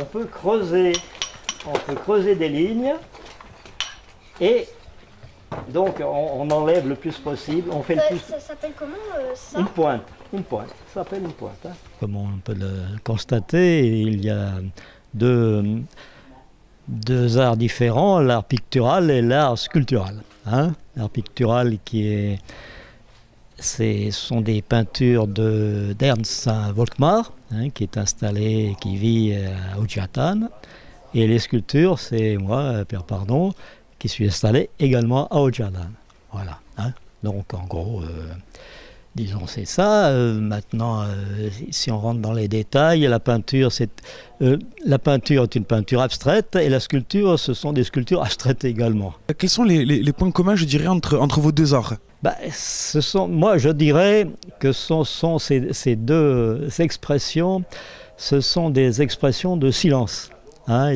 on peut creuser des lignes et donc on enlève le plus possible. On fait le plus... Ça s'appelle comment ça? Une pointe. Ça s'appelle une pointe. Hein. Comme on peut le constater, il y a deux arts différents, l'art pictural et l'art sculptural. Hein. L'art pictural ce sont des peintures d'Ernst Volkmar, hein, qui est installé, qui vit à Ujatan. Et les sculptures, c'est moi, Pierre Pardon, qui suis installé également à Ujatan. Voilà. Hein. Donc en gros, disons c'est ça. Maintenant, si on rentre dans les détails, la peinture est une peinture abstraite et la sculpture, ce sont des sculptures abstraites également. Quels sont les points communs, je dirais, entre vos deux arts? Moi, je dirais que ces deux expressions, ce sont des expressions de silence. Hein,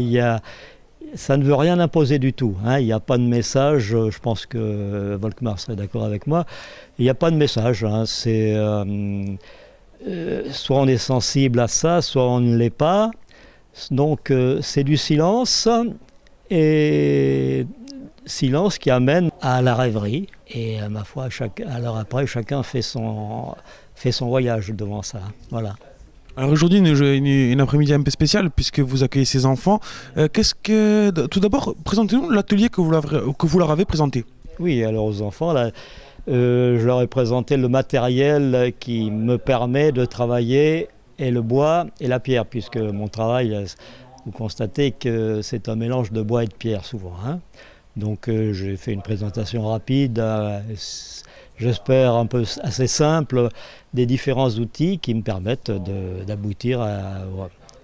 ça ne veut rien imposer du tout. Hein, il n'y a pas de message, je pense que Volkmar serait d'accord avec moi, il n'y a pas de message. Hein, soit on est sensible à ça, soit on ne l'est pas. Donc c'est du silence, et silence qui amène à la rêverie. Et ma foi, alors après, chacun fait son voyage devant ça. Voilà. Alors aujourd'hui, une après-midi un peu spéciale puisque vous accueillez ces enfants. Tout d'abord, présentez-nous l'atelier que vous leur avez présenté. Oui, alors aux enfants, là, je leur ai présenté le matériel qui me permet de travailler, et le bois et la pierre, puisque mon travail, vous constatez que c'est un mélange de bois et de pierre souvent. Hein. Donc j'ai fait une présentation rapide, j'espère un peu assez simple, des différents outils qui me permettent d'aboutir à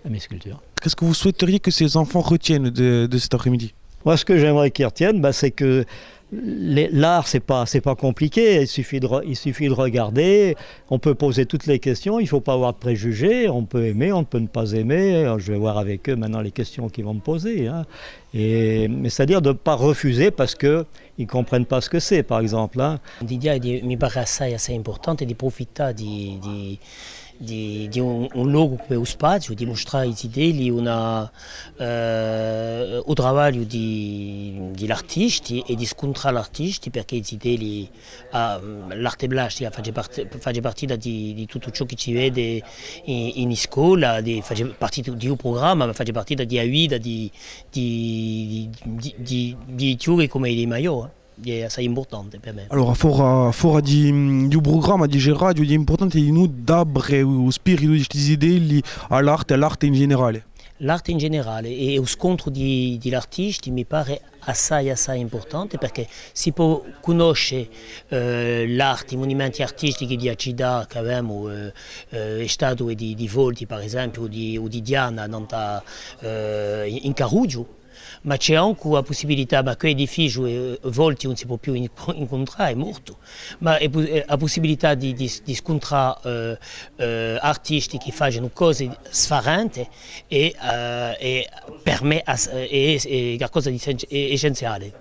mes sculptures. Qu'est-ce que vous souhaiteriez que ces enfants retiennent de cet après-midi? Moi, ce que j'aimerais qu'ils retiennent, c'est que l'art, c'est pas compliqué, il suffit de regarder, on peut poser toutes les questions, il ne faut pas avoir de préjugés, on peut aimer, on peut ne pas aimer, je vais voir avec eux maintenant les questions qu'ils vont me poser. Hein. Mais c'est-à-dire de ne pas refuser parce qu'ils ne comprennent pas ce que c'est, par exemple. Hein. L'idea mi pare assai importante di profitare di un luogo come lo spazio, di mostrare i idee, o trabalho degli artisti e di scontrare gli artisti, perché i idee, l'arte plastica fa parte di tutto ciò che ci vede in scuola, fa parte di un programma, ma fa parte di vita di teorie come i Maio. É assai importante per me. Allora, fora di un programma di radio, è importante di noi dare lo spirito di queste idee all'arte in generale. L'arte in generale e lo scontro degli artisti mi pare assai importante, perché si può conoscere l'arte, i monumenti artistici di città che abbiamo, statue di Volti per esempio, o di Diana in Carugio. Ma c'è anche la possibilità, che edificio Volti non si può più incontrare, è morto, ma la possibilità di scontrare artisti che fanno cose sfaranti e per me è qualcosa di essenziale.